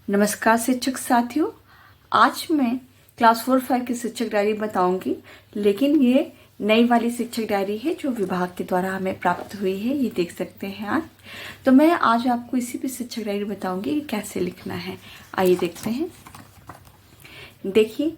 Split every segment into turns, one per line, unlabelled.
नमस्कार शिक्षक साथियों। आज मैं क्लास 4-5 की शिक्षक डायरी बताऊंगी, लेकिन ये नई वाली शिक्षक डायरी है जो विभाग के द्वारा हमें प्राप्त हुई है। ये देख सकते हैं आप। तो मैं आज आपको इसी पे शिक्षक डायरी बताऊंगी कि कैसे लिखना है। आइए देखते हैं। देखिए,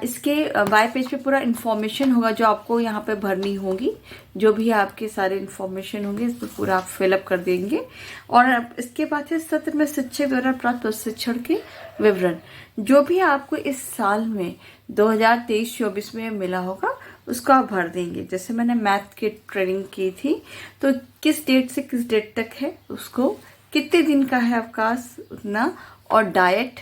इसके बाय पेज पे पूरा इन्फॉर्मेशन होगा जो आपको यहाँ पे भरनी होगी। जो भी आपके सारे इन्फॉर्मेशन होंगे इस पर पूरा आप फिलअप कर देंगे। और इसके बाद है सत्र में शिक्षक द्वारा प्राप्त प्रशिक्षण के विवरण। जो भी आपको इस साल में 2023-24 में मिला होगा उसको आप भर देंगे। जैसे मैंने मैथ की ट्रेनिंग की थी, तो किस डेट से किस डेट तक है, उसको कितने दिन का है अवकाश उतना, और डाइट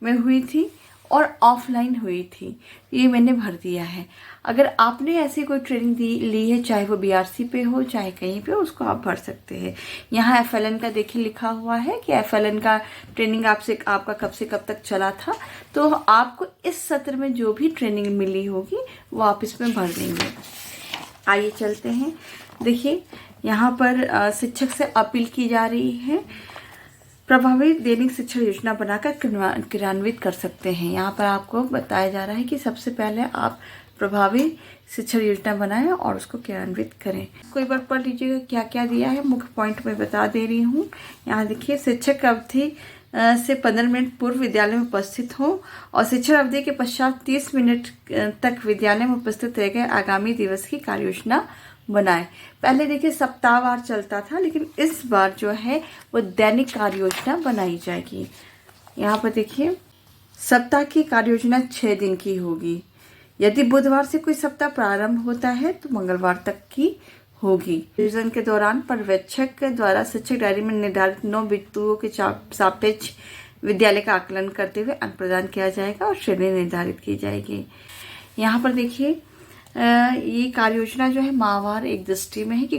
में हुई थी और ऑफलाइन हुई थी, ये मैंने भर दिया है। अगर आपने ऐसी कोई ट्रेनिंग ली है, चाहे वो बीआरसी पे हो चाहे कहीं पे हो, उसको आप भर सकते हैं। यहाँ एफएलएन का देखिए लिखा हुआ है कि एफएलएन का ट्रेनिंग आपका कब से कब तक चला था। तो आपको इस सत्र में जो भी ट्रेनिंग मिली होगी वो आप इसमें भर देंगे। आइए चलते हैं। देखिए, यहाँ पर शिक्षक से अपील की जा रही है, प्रभावी दैनिक शिक्षण योजना बनाकर क्रियान्वित कर सकते हैं। यहाँ पर आपको बताया जा रहा है कि सबसे पहले आप प्रभावी शिक्षण योजना बनाएं और उसको क्रियान्वित करें। कोई बार पढ़ लीजिएगा क्या क्या दिया है, मुख्य पॉइंट में बता दे रही हूँ। यहाँ देखिए, शिक्षक अवधि से 15 मिनट पूर्व विद्यालय में उपस्थित हो और शिक्षण अवधि के पश्चात 30 मिनट तक विद्यालय में उपस्थित रह गए आगामी दिवस की कार्य योजना बनाए। पहले देखिए सप्ताहवार चलता था, लेकिन इस बार जो है वो दैनिक कार्य योजना बनाई जाएगी। यहाँ पर देखिए, सप्ताह की कार्य योजना 6 दिन की होगी। यदि बुधवार से कोई सप्ताह प्रारंभ होता है तो मंगलवार तक की होगी। रिवीजन के दौरान पर्यवेक्षक के द्वारा शिक्षक डायरी में निर्धारित 9 बिंदुओं के सापेक्ष विद्यालय का आकलन करते हुए अंक प्रदान किया जाएगा और श्रेणी निर्धारित की जाएगी। यहाँ पर देखिए, ये कार्य योजना जो है माहवार एक दृष्टि में है कि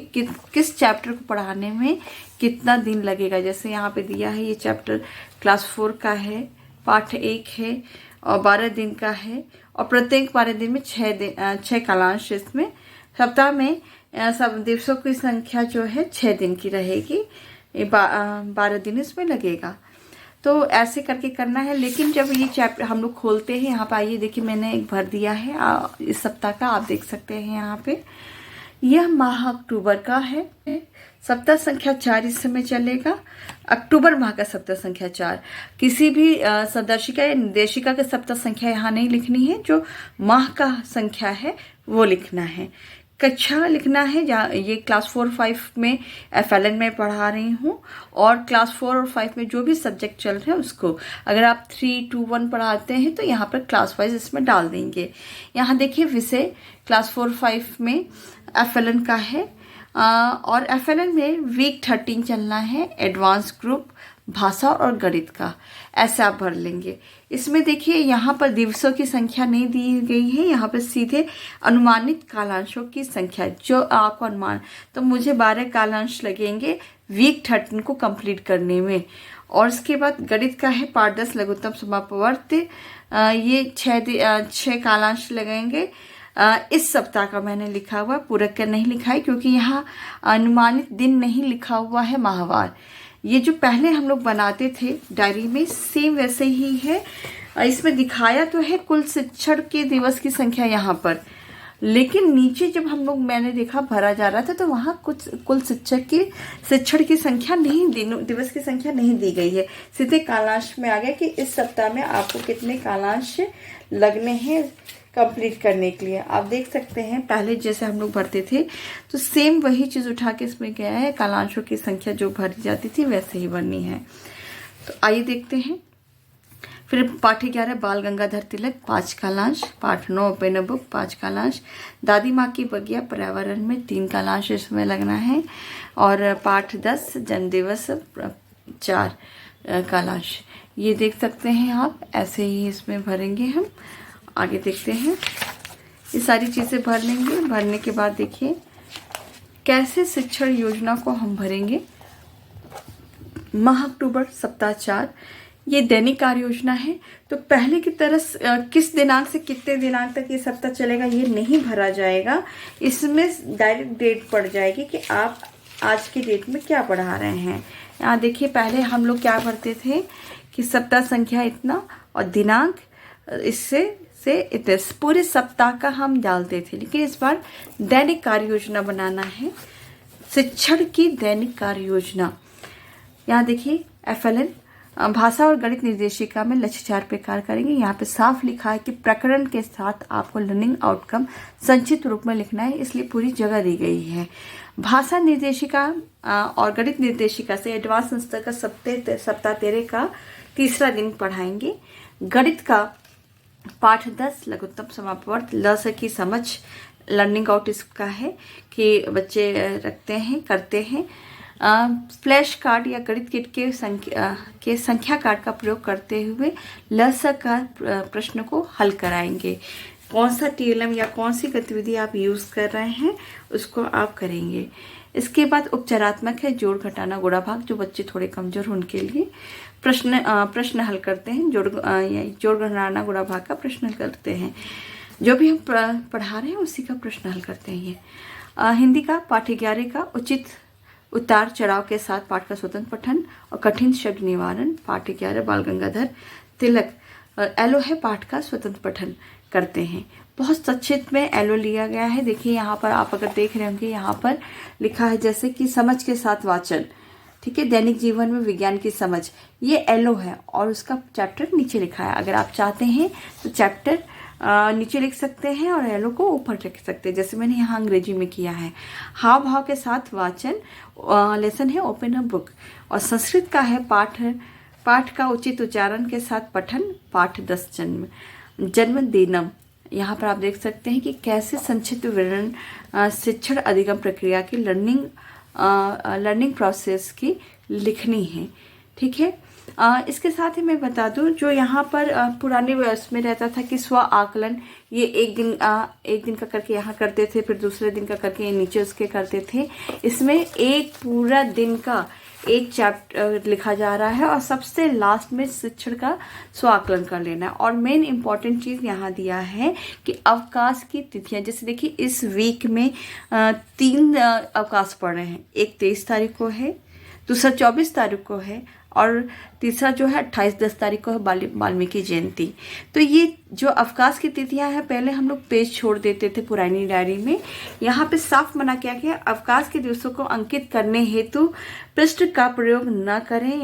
किस चैप्टर को पढ़ाने में कितना दिन लगेगा। जैसे यहाँ पे दिया है, ये चैप्टर क्लास 4 का है, पाठ 1 है और 12 दिन का है, और प्रत्येक 12 दिन में 6 कालांश। इसमें सप्ताह में सब दिवसों की संख्या जो है 6 दिन की रहेगी। 12 दिन इसमें लगेगा। तो ऐसे करके करना है। लेकिन जब ये चैप्टर हम लोग खोलते हैं, यहाँ पे आइए देखिए, मैंने एक भर दिया है इस सप्ताह का, आप देख सकते हैं। यहाँ पे यह माह अक्टूबर का है। सप्ताह संख्या 4 इस समय चलेगा। अक्टूबर माह का सप्ताह संख्या 4। किसी भी संदर्शिका या निर्देशिका का सप्ताह संख्या यहाँ नहीं लिखनी है, जो माह का संख्या है वो लिखना है। कक्षा लिखना है, जहाँ ये क्लास 4-5 में एफएलएन में पढ़ा रही हूँ, और क्लास 4 और 5 में जो भी सब्जेक्ट चल रहे हैं उसको। अगर आप 3-2-1 पढ़ाते हैं तो यहाँ पर क्लास वाइज इसमें डाल देंगे। यहाँ देखिए, विषय क्लास 4-5 में एफएलएन का है, और एफएलएन में वीक 13 चलना है, एडवांस ग्रुप, भाषा और गणित का। ऐसे आप भर लेंगे। इसमें देखिए, यहाँ पर दिवसों की संख्या नहीं दी गई है, यहाँ पर सीधे अनुमानित कालांशों की संख्या जो आपको अनुमान। तो मुझे 12 कालांश लगेंगे वीक 13 को कंप्लीट करने में। और इसके बाद गणित का है पाठ 10 लघुत्तम समापवर्त, ये 6 कालांश लगेंगे। इस सप्ताह का मैंने लिखा हुआ, पूरक का नहीं लिखा है क्योंकि यहाँ अनुमानित दिन नहीं लिखा हुआ है माहवार। ये जो पहले हम लोग बनाते थे डायरी में, सेम वैसे ही है। इसमें दिखाया तो है कुल शिक्षण के दिवस की संख्या यहाँ पर, लेकिन नीचे जब हम लोग मैंने देखा भरा जा रहा था तो वहाँ कुछ कुल शिक्षण की संख्या नहीं, दिवस की संख्या नहीं दी गई है। सीधे कालांश में आ गया कि इस सप्ताह में आपको कितने कालांश लगने हैं कंप्लीट करने के लिए। आप देख सकते हैं, पहले जैसे हम लोग भरते थे तो सेम वही चीज़ उठा के इसमें गया है। कालांशों की संख्या जो भरी जाती थी वैसे ही भरनी है। तो आइए देखते हैं। फिर पाठ 11 बाल गंगाधर तिलक 5 कालांश, पाठ 9 ओपेन बुक 5 कालांश, दादी माँ की बगिया पर्यावरण में 3 कालांश इसमें लगना है, और पाठ 10 जन्मदिवस 4 कालांश। ये देख सकते हैं आप, ऐसे ही इसमें भरेंगे हम। आगे देखते हैं। ये सारी चीज़ें भर लेंगे। भरने के बाद देखिए कैसे शिक्षण योजना को हम भरेंगे। माह अक्टूबर सप्ताह 4, ये दैनिक कार्य योजना है। तो पहले की तरह किस दिनांक से कितने दिनांक तक ये सप्ताह चलेगा ये नहीं भरा जाएगा। इसमें डायरेक्ट डेट पड़ जाएगी कि आप आज की डेट में क्या पढ़ा रहे हैं। यहाँ देखिए पहले हम लोग क्या करते थे कि सप्ताह संख्या इतना और दिनांक इससे से इतने पूरे सप्ताह का हम डालते थे, लेकिन इस बार दैनिक कार्य योजना बनाना है, शिक्षण की दैनिक कार्य योजना। यहाँ देखिए FLN भाषा और गणित निर्देशिका में लक्ष्य 4 पे कार्य करेंगे। यहाँ पे साफ लिखा है कि प्रकरण के साथ आपको लर्निंग आउटकम संक्षिप्त रूप में लिखना है, इसलिए पूरी जगह दी गई है। भाषा निर्देशिका और गणित निर्देशिका से एडवांस संस्था का सप्ताह 13 का तीसरा दिन पढ़ाएंगे। गणित का पाठ 10 लघुत्तम समापवर्त ल से की समझ लर्निंग आउट इसका है कि बच्चे रखते हैं, करते हैं। फ्लैश कार्ड या गणित किट के संख्या कार्ड का प्रयोग करते हुए लसकार प्रश्न को हल कराएंगे। कौन सा TLM या कौन सी गतिविधि आप यूज़ कर रहे हैं उसको आप करेंगे। इसके बाद उपचारात्मक है, जोड़ घटाना गुणा भाग, जो बच्चे थोड़े कमजोर हैं उनके लिए प्रश्न हल करते हैं। जोड़ घटाना गुणा भाग का प्रश्न हल करते हैं। जो भी हम पढ़ा रहे हैं उसी का प्रश्न हल करते हैं ये। हिंदी का पाठ 11 का उचित उतार चढ़ाव के साथ पाठ का स्वतंत्र पठन और कठिन शब्द निवारण, पाठ 11 बाल गंगाधर तिलक एलो है, पाठ का स्वतंत्र पठन करते हैं। बहुत संक्षिप्त में एलो लिया गया है। देखिए यहाँ पर आप अगर देख रहे होंगे, यहाँ पर लिखा है जैसे कि समझ के साथ वाचन, ठीक है, दैनिक जीवन में विज्ञान की समझ, ये एलो है और उसका चैप्टर नीचे लिखा है। अगर आप चाहते हैं तो चैप्टर नीचे लिख सकते हैं और एलो को ऊपर लिख सकते हैं, जैसे मैंने यहाँ अंग्रेजी में किया है। हाव भाव के साथ वाचन लेसन है ओपन अ बुक, और संस्कृत का है पाठ का उचित उच्चारण के साथ पठन, पाठ 10 जन्मदिनम। यहाँ पर आप देख सकते हैं कि कैसे संक्षिप्त विवरण शिक्षण अधिगम प्रक्रिया की लर्निंग प्रोसेस की लिखनी है, ठीक है। इसके साथ ही मैं बता दूं, जो यहाँ पर पुराने वर्ष में रहता था कि स्व आकलन, ये एक दिन का करके यहाँ करते थे, फिर दूसरे दिन का करके नीचे उसके करते थे। इसमें एक पूरा दिन का एक चैप्टर लिखा जा रहा है और सबसे लास्ट में शिक्षण का स्व आकलन कर लेना है। और मेन इंपॉर्टेंट चीज़ यहाँ दिया है कि अवकाश की तिथियाँ, जैसे देखिए इस वीक में 3 अवकाश पड़ रहे हैं। एक 23 तारीख को है, दूसरा 24 तारीख को है और तीसरा जो है 28-10 तारीख को है वाल्मीकि जयंती। तो ये जो अवकाश की तिथियां हैं, पहले हम लोग पेज छोड़ देते थे पुरानी डायरी में। यहाँ पे साफ मना किया गया अवकाश के दिवसों को अंकित करने हेतु पृष्ठ का प्रयोग न करें।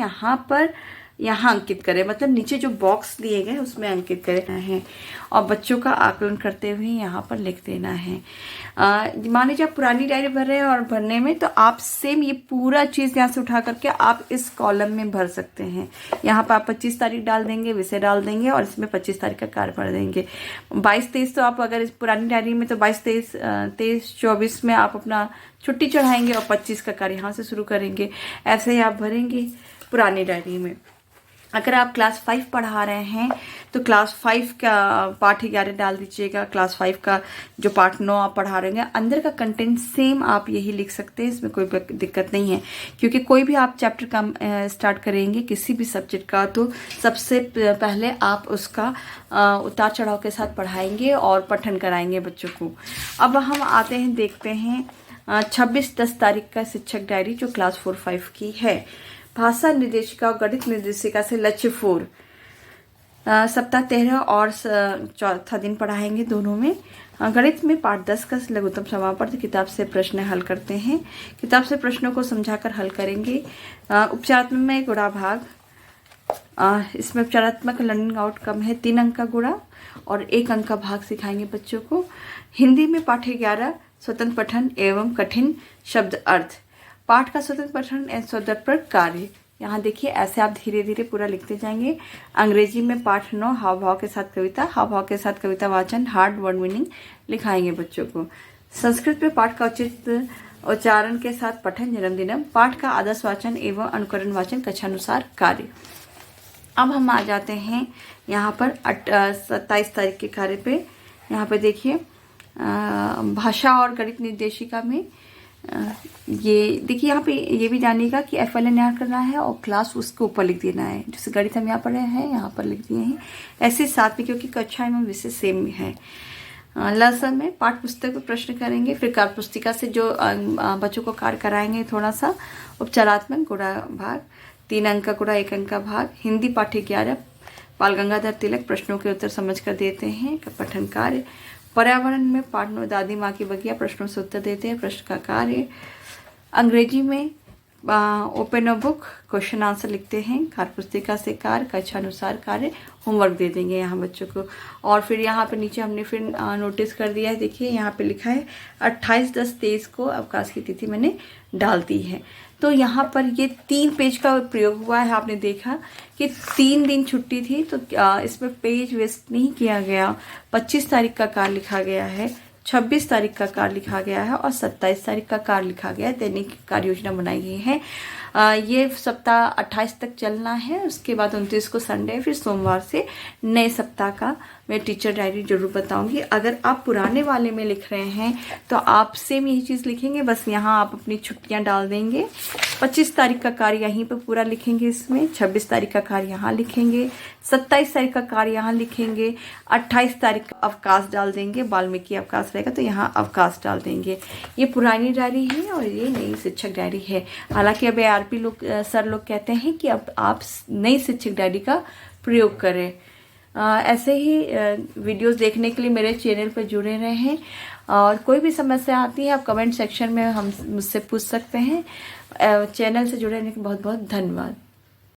यहाँ अंकित करें, मतलब नीचे जो बॉक्स दिए गए उसमें अंकित करना है और बच्चों का आकलन करते हुए यहाँ पर लिख देना है। मान लीजिए आप पुरानी डायरी भर रहे हैं और भरने में, तो आप सेम ये पूरा चीज़ यहाँ से उठा करके आप इस कॉलम में भर सकते हैं। यहाँ पर आप 25 तारीख डाल देंगे, विषय डाल देंगे और इसमें 25 तारीख का कार्य भर देंगे। 22-23 तो आप अगर इस पुरानी डायरी में, तो 22-23-24 में आप अपना छुट्टी चढ़ाएंगे और 25 का कार्य यहाँ से शुरू करेंगे। ऐसे ही आप भरेंगे पुरानी डायरी में। अगर आप क्लास 5 पढ़ा रहे हैं तो क्लास 5 का पाठ 11 डाल दीजिएगा। क्लास 5 का जो पाठ 9 आप पढ़ा रहे हैं, अंदर का कंटेंट सेम आप यही लिख सकते हैं, इसमें कोई दिक्कत नहीं है। क्योंकि कोई भी आप चैप्टर का स्टार्ट करेंगे किसी भी सब्जेक्ट का, तो सबसे पहले आप उसका उतार चढ़ाव के साथ पढ़ाएंगे और पठन कराएंगे बच्चों को। अब हम आते हैं, देखते हैं 26-10 तारीख का शिक्षक डायरी, जो क्लास 4-5 की है। भाषा निर्देशिका और गणित निर्देशिका से लक्ष्य 4 सप्ताह 13 और चौथा दिन पढ़ाएंगे दोनों में। गणित में पाठ 10 का लघुत्तम समापवर्त किताब से प्रश्न हल करते हैं। किताब से प्रश्नों को समझाकर हल करेंगे। उपचारात्मक में गुणा भाग, इसमें उपचारात्मक लर्निंग आउटकम है 3 अंक का गुणा और 1 अंक का भाग सिखाएंगे बच्चों को। हिंदी में पाठ 11 स्वतंत्र पठन एवं कठिन शब्द अर्थ, पाठ का स्वतंत्र पठन एवं स्वतंत्र कार्य। यहाँ देखिए ऐसे आप धीरे धीरे पूरा लिखते जाएंगे। अंग्रेजी में पाठ 9 हाव भाव के साथ कविता, हाव भाव के साथ कविता वाचन, हार्ड वर्ड मीनिंग लिखाएंगे बच्चों को। संस्कृत में पाठ का उचित उच्चारण के साथ पठन जन्मदिनम, पाठ का आदर्श वाचन एवं अनुकरण वाचन कक्षानुसार कार्य। अब हम आ जाते हैं यहाँ पर 27 तारीख के कार्य पे। यहाँ पे देखिए भाषा और गणित निर्देशिका में ये देखिए, यहाँ पे ये भी जानिएगा कि FLN यहाँ करना है और क्लास उसके ऊपर लिख देना है। जैसे गणित हम यहाँ पढ़े हैं, यहाँ पर लिख दिए हैं ऐसे साथ में, क्योंकि कक्षा में विषय सेम है। लेसन में पाठ पुस्तक पर प्रश्न करेंगे, फिर कार्य पुस्तिका से जो बच्चों को कार्य कराएंगे थोड़ा सा। उपचारात्मक गुणा भाग, 3 अंक का गुणा 1 अंक का भाग। हिंदी पाठ्य 11 बाल गंगाधर तिलक प्रश्नों के उत्तर समझ कर देते हैं। पठन कार्य। पर्यावरण में पाठ 9 दादी माँ की बगिया प्रश्नों से उत्तर देते हैं। प्रश्न का कार्य। अंग्रेजी में open a book question answer लिखते हैं। कार्य पुस्तिका से कार्य कक्षा अनुसार कार्य होमवर्क दे देंगे यहाँ बच्चों को। और फिर यहाँ पे नीचे हमने फिर नोटिस कर दिया है, देखिए यहाँ पे लिखा है 28/10/23 को अवकाश की तिथि मैंने डाल दी है। तो यहाँ पर ये 3 पेज का प्रयोग हुआ है। आपने देखा कि 3 दिन छुट्टी थी तो इसमें पेज वेस्ट नहीं किया गया। 25 तारीख का कार्य लिखा गया है, 26 तारीख का कार्य लिखा गया है और 27 तारीख का कार्य लिखा गया है। दैनिक कार्य योजना बनाई गई है। ये सप्ताह 28 तक चलना है। उसके बाद 29 को संडे, फिर सोमवार से नए सप्ताह का मैं टीचर डायरी जरूर बताऊंगी। अगर आप पुराने वाले में लिख रहे हैं तो आप सेम यही चीज़ लिखेंगे, बस यहाँ आप अपनी छुट्टियाँ डाल देंगे। 25 तारीख का कार्य यहीं पर पूरा लिखेंगे इसमें, 26 तारीख का कार्य यहाँ लिखेंगे, 27 तारीख का कार्य यहाँ लिखेंगे, 28 तारीख का अवकाश डाल देंगे। वाल्मीकि अवकाश रहेगा तो यहाँ अवकाश डाल देंगे। ये पुरानी डायरी है और ये नई शिक्षक डायरी है। हालांकि अब ARP लोग सर लोग कहते हैं कि अब आप नई शिक्षक डायरी का प्रयोग करें। ऐसे ही वीडियोस देखने के लिए मेरे चैनल पर जुड़े रहें और कोई भी समस्या आती है आप कमेंट सेक्शन में हम मुझसे पूछ सकते हैं। चैनल से जुड़े रहने के बहुत बहुत धन्यवाद।